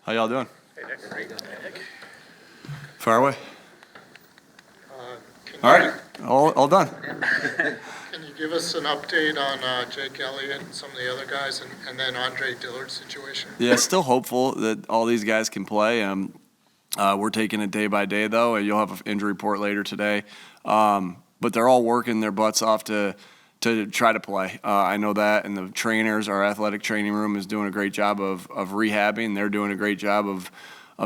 How y'all doing? Hey, Nick. Great. Nick. Far away. All right, All done. Can you give us an update on Jake Elliott and some of the other guys, and then Andre Dillard's situation? Yeah, still hopeful that all these guys can play. We're taking it day by day, though. You'll have an injury report later today. But they're all working their butts off to try to play. I know that, and the trainers, our athletic training room, is doing a great job of rehabbing. They're doing a great job of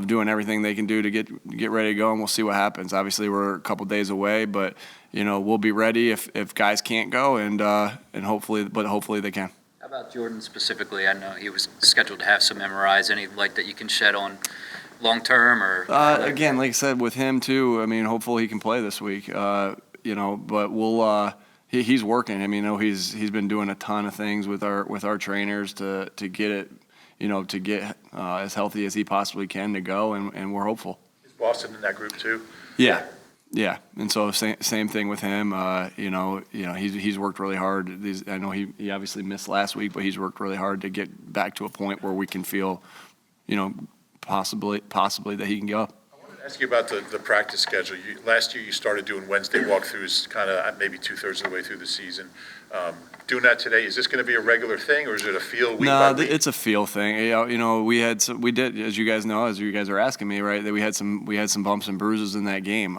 doing everything they can do to get ready to go, and we'll see what happens. Obviously, we're a couple days away, but we'll be ready if guys can't go, and hopefully they can. How about Jordan specifically? I know he was scheduled to have some MRIs. Any light that you can shed on long term or? Again, like I said, with him too. I mean, hopefully he can play this week. But we'll. He's working. I mean, he's been doing a ton of things with our trainers to get it. To get as healthy as he possibly can to go, and we're hopeful. Is Boston in that group too? Yeah, and so same thing with him. He's worked really hard. I know he obviously missed last week, but he's worked really hard to get back to a point where we can feel, possibly that he can go. I wanted to ask you about the practice schedule. Last year you started doing Wednesday walkthroughs kind of maybe 2/3 of the way through the season. Doing that today, is this going to be a regular thing, or is it a feel week by week? It's a feel thing. We did, as you guys know, as you guys are asking me, right, that we had some bumps and bruises in that game.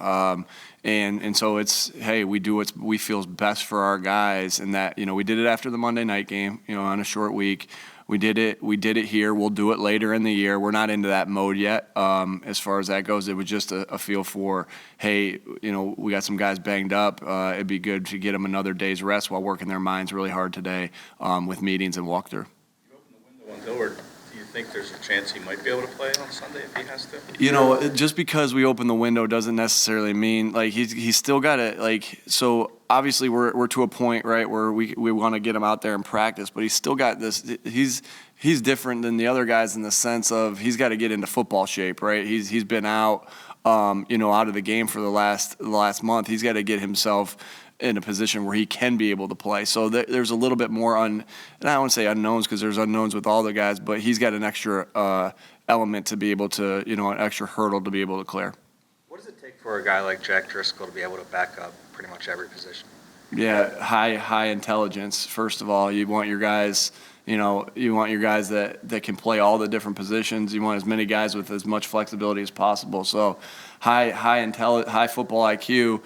And so it's, hey, we do what we feel is best for our guys, and that, we did it after the Monday night game, on a short week. We did it here. We'll do it later in the year. We're not into that mode yet. As far as that goes, it was just a feel for, hey, we got some guys banged up. It'd be good to get them another day's rest while working their minds really hard today with meetings and walkthrough. You open the window on Dillard. Do you think there's a chance he might be able to play on Sunday if he has to? Just because we open the window doesn't necessarily mean he's still got it. So obviously we're to a point, right, where we want to get him out there and practice, but he's still got this. He's different than the other guys in the sense of he's got to get into football shape, right? He's been out out of the game for the last month. He's got to get himself in a position where he can be able to play. So there's a little bit more and I don't want to say unknowns because there's unknowns with all the guys, but he's got an extra element to be able to, an extra hurdle to be able to clear. What does it take for a guy like Jack Driscoll to be able to back up pretty much every position? Yeah, high intelligence. First of all, you want your guys, that can play all the different positions. You want as many guys with as much flexibility as possible. So high football IQ.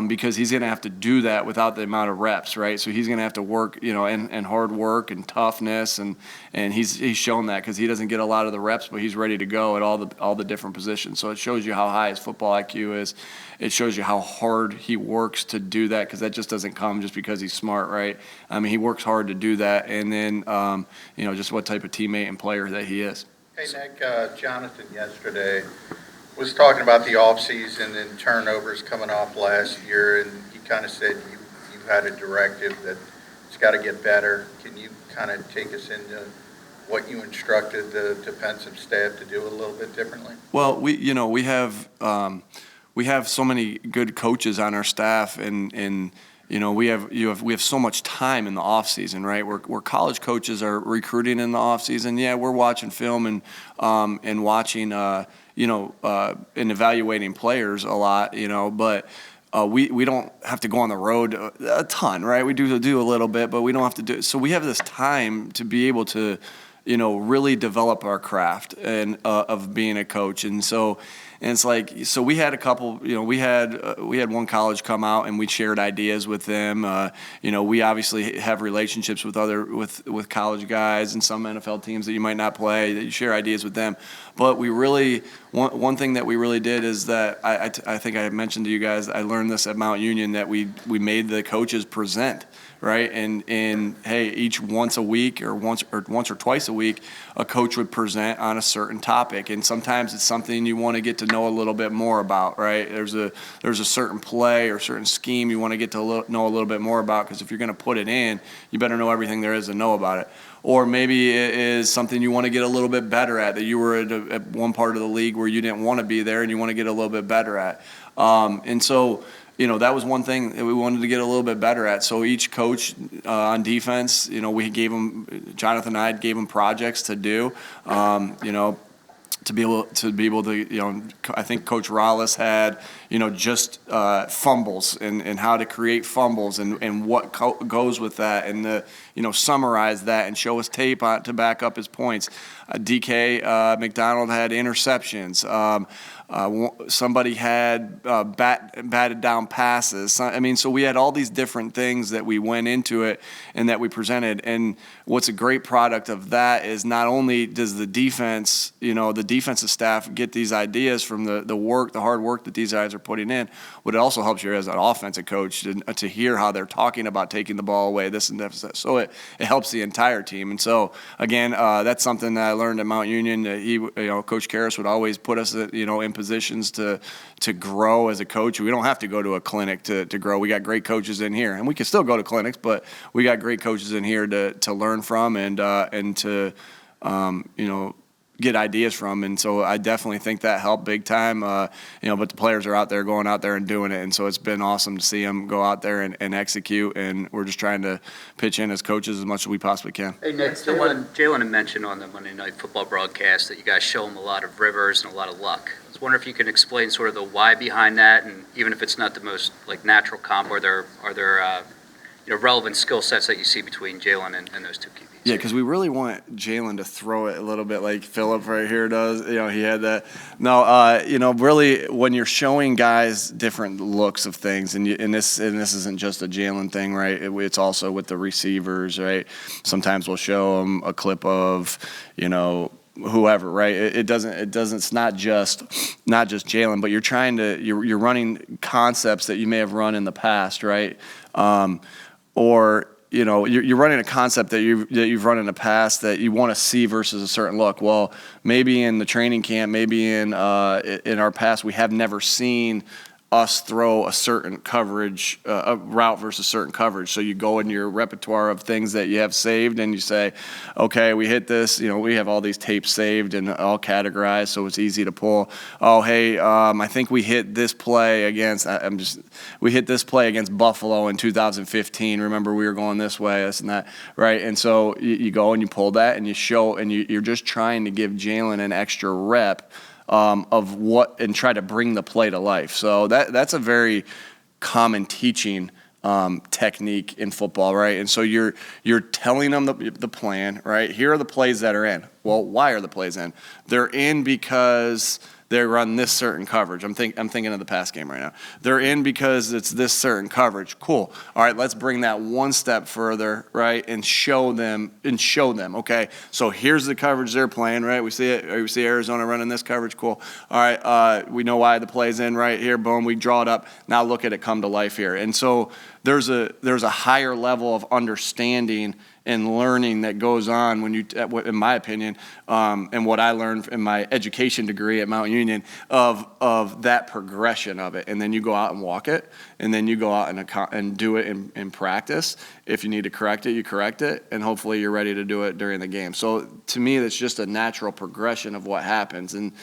Because he's going to have to do that without the amount of reps, right? So he's going to have to work, and hard work and toughness, and he's shown that because he doesn't get a lot of the reps, but he's ready to go at all the different positions. So it shows you how high his football IQ is. It shows you how hard he works to do that because that just doesn't come just because he's smart, right? I mean, he works hard to do that, and then just what type of teammate and player that he is. Hey, Nick, Jonathan yesterday was talking about the offseason and turnovers coming off last year, and he kind of said you had a directive that it's got to get better. Can you kind of take us into what you instructed the defensive staff to do a little bit differently? Well, we have so many good coaches on our staff, and we have so much time in the off season, right? Where college coaches are recruiting in the off season. Yeah, we're watching film and watching and evaluating players a lot, but we don't have to go on the road a ton, right? We do a little bit, but we don't have to do it. So we have this time to be able to, really develop our craft and of being a coach, and so. And it's like, so we had a couple, we had one college come out and we shared ideas with them. We obviously have relationships with college guys and some NFL teams that you might not play, that you share ideas with them. But we really, one thing that we really did is that I think I mentioned to you guys, I learned this at Mount Union, that we made the coaches present, right? And hey, each once a week or once or twice a week, a coach would present on a certain topic. And sometimes it's something you want to get to know a little bit more about, right? There's a certain play or certain scheme you want to get to know a little bit more about, because if you're going to put it in, you better know everything there is to know about it. Or maybe it is something you want to get a little bit better at, that you were at one part of the league where you didn't want to be there and you want to get a little bit better at. And so, that was one thing that we wanted to get a little bit better at. So each coach on defense, we gave them, Jonathan and I gave them projects to do, to be able to, I think Coach Rollis had, just fumbles and how to create fumbles and what goes with that, and to, summarize that and show us tape to back up his points. DK McDonald had interceptions. Somebody had batted down passes. So we had all these different things that we went into it and that we presented. And what's a great product of that is not only does the defense, the defensive staff get these ideas from the hard work that these guys are putting in, but it also helps you as an offensive coach to hear how they're talking about taking the ball away, this and that. So it helps the entire team. And so, again, that's something that I learned at Mount Union. That Coach Karras would always put us, in positions to grow as a coach. We don't have to go to a clinic to grow. We got great coaches in here, and we can still go to clinics, but we got great coaches in here to learn from and to get ideas from. And so I definitely think that helped big time. But the players are going out there and doing it. And so it's been awesome to see them go out there and execute. And we're just trying to pitch in as coaches as much as we possibly can. Hey, Nick, Jalen had mentioned on the Monday Night Football broadcast that you guys show him a lot of rivers and a lot of luck. I was wondering if you could explain sort of the why behind that, and even if it's not the most natural comp, are there relevant skill sets that you see between Jalen and those two QBs? Yeah, because we really want Jalen to throw it a little bit like Phillip right here does. He had that. No, really, when you're showing guys different looks of things, and this isn't just a Jalen thing, right? It's also with the receivers, right? Sometimes we'll show them a clip of, whoever, right? It's not just Jalen, but you're running concepts that you may have run in the past, right? Or you're running a concept that you've run in the past that you want to see versus a certain look. Well, maybe in the training camp, maybe in our past, we have never seen us throw a certain coverage, a route versus certain coverage. So you go in your repertoire of things that you have saved and you say, okay, we hit this, we have all these tapes saved and all categorized, so it's easy to pull. Oh, hey, I think we hit this play against Buffalo in 2015. Remember, we were going this way, this and that, right? And so you go and you pull that and you show, and you're just trying to give Jalen an extra rep of what, and try to bring the play to life. So that's a very common teaching technique in football, right? And so you're telling them the plan, right? Here are the plays that are in. Well, why are the plays in? They're in because they run this certain coverage. I'm thinking of the pass game right now. They're in because it's this certain coverage. Cool. All right, let's bring that one step further, right, and show them. Okay, so here's the coverage they're playing, right? We see it. We see Arizona running this coverage. Cool. All right, we know why the play's in right here. Boom, we draw it up. Now look at it come to life here. And so there's a higher level of understanding and learning that goes on when you, in my opinion, and what I learned in my education degree at Mount Union, of that progression of it. And then you go out and walk it, and then you go out and do it in practice. If you need to correct it, you correct it, and hopefully you're ready to do it during the game. So to me, that's just a natural progression of what happens. And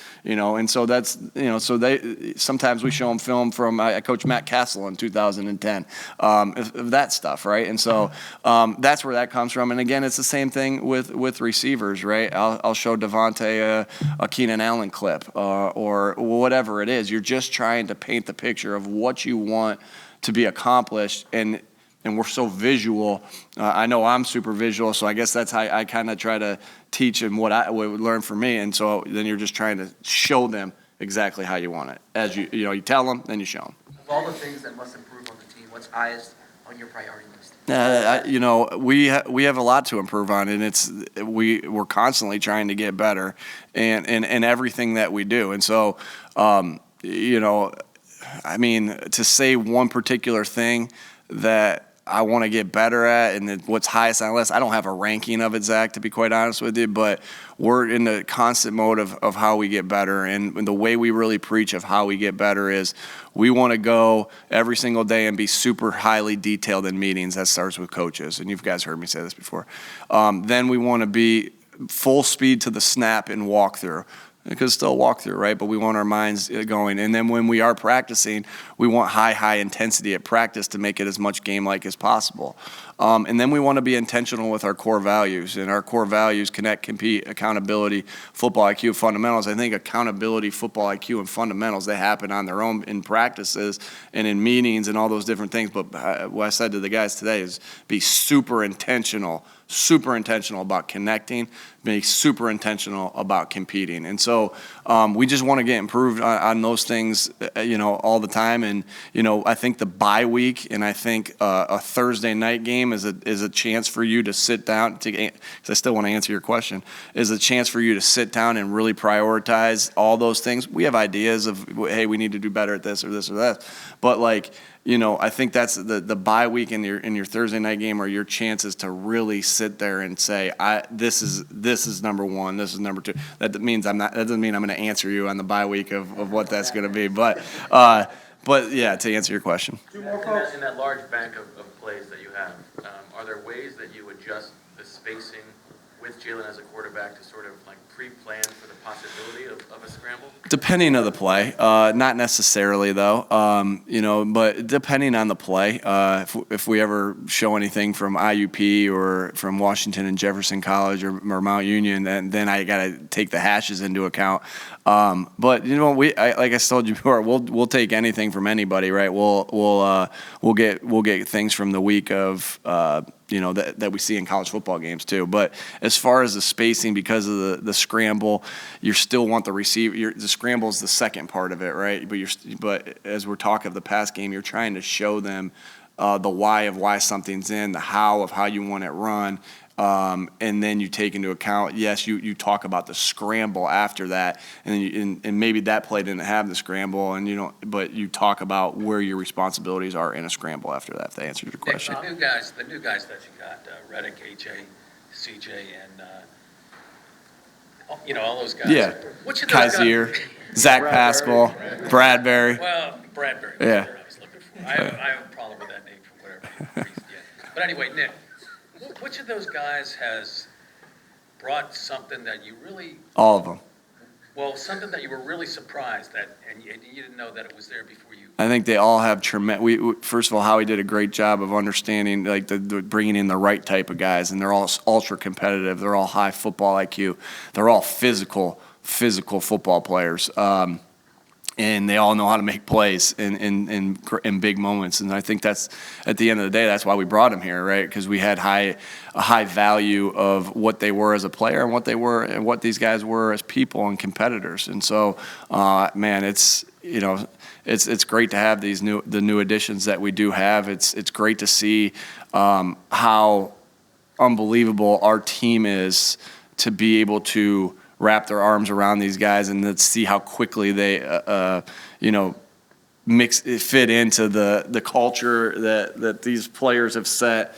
so that's, so sometimes we show them film from, I coached Matt Castle in 2010, of that stuff, right? And so that's where that comes from. And again, it's the same thing with receivers, right? I'll show Devontae a Keenan Allen clip or whatever it is. You're just trying to paint the picture of what you want to be accomplished, and we're so visual. I know I'm super visual, so I guess that's how I kind of try to teach and what would learn from me. And so then you're just trying to show them exactly how you want it. As you tell them, then you show them. Of all the things that must improve on the team, what's highest on your priority list? We have a lot to improve on, and we're constantly trying to get better, and everything that we do. And so, to say one particular thing that I want to get better at and what's highest on the list, I don't have a ranking of it, Zach, to be quite honest with you, but we're in the constant mode of how we get better. And the way we really preach of how we get better is we want to go every single day and be super highly detailed in meetings. That starts with coaches, and you guys heard me say this before. Then we want to be full speed to the snap and walk through. because it's still a walkthrough, right? But we want our minds going. And then when we are practicing, we want high intensity at practice to make it as much game-like as possible. And then we want to be intentional with our core values. And our core values: connect, compete, accountability, football IQ, fundamentals. I think accountability, football IQ, and fundamentals, they happen on their own in practices and in meetings and all those different things. But what I said to the guys today is be super intentional about connecting, be super intentional about competing. And so we just want to get improved on those things, all the time. And, I think the bye week and I think a Thursday night game is a chance for you to sit down, because I still want to answer your question, is a chance for you to sit down and really prioritize all those things. We have ideas of, hey, we need to do better at this or this or that. But I think that's the bye week in your Thursday night game are your chances to really sit there and say, this is number one, this is number two. That doesn't mean I'm going to answer you on the bye week of what that's going to be. But yeah, to answer your question. In that large bank of plays that you have, are there ways that you adjust the spacing with Jalen as a quarterback to sort of pre-plan for the possibility of a scramble? Depending on the play, not necessarily though, but depending on the play, if we ever show anything from IUP or from Washington and Jefferson College or Mount Union, then I got to take the hashes into account. But like I told you before, we'll take anything from anybody, right? We'll get things from the week of that we see in college football games too. But as far as the spacing, because of the scramble, you still want the receiver. The scramble is the second part of it, right? But as we're talking of the pass game, you're trying to show them the why of why something's in, the how of how you want it run. And then you take into account, yes, you talk about the scramble after that, and maybe that play didn't have the scramble, but you talk about where your responsibilities are in a scramble after that. If that answers your question. The new guys that you got, Reddick, AJ, CJ, and all those guys. Yeah, Which of those Kaiser, Zach Pascal, Bradbury. Well, Bradbury. Yeah. I was looking for. I have a problem with that name for whatever reason. Yeah. But anyway, Nick. Which of those guys has brought something that you really... All of them. Well, something that you were really surprised that, and you didn't know that it was there before you... I think they all have tremendous... First of all, Howie did a great job of understanding, the bringing in the right type of guys, and they're all ultra competitive. They're all high football IQ. They're all physical football players. And they all know how to make plays in big moments. And I think that's, at the end of the day, that's why we brought them here, right? Because we had a high value of what they were as a player and what these guys were as people and competitors. And so, man, it's great to have the new additions that we do have. It's great to see how unbelievable our team is to be able to wrap their arms around these guys and let's see how quickly they, fit into the culture that these players have set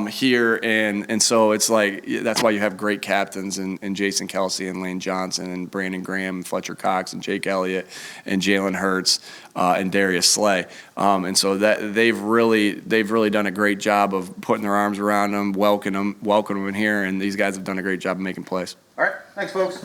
here. And so it's that's why you have great captains and Jason Kelsey and Lane Johnson and Brandon Graham and Fletcher Cox and Jake Elliott and Jalen Hurts and Darius Slay. And so that they've really done a great job of putting their arms around them, welcoming them in here, and these guys have done a great job of making plays. All right, thanks, folks.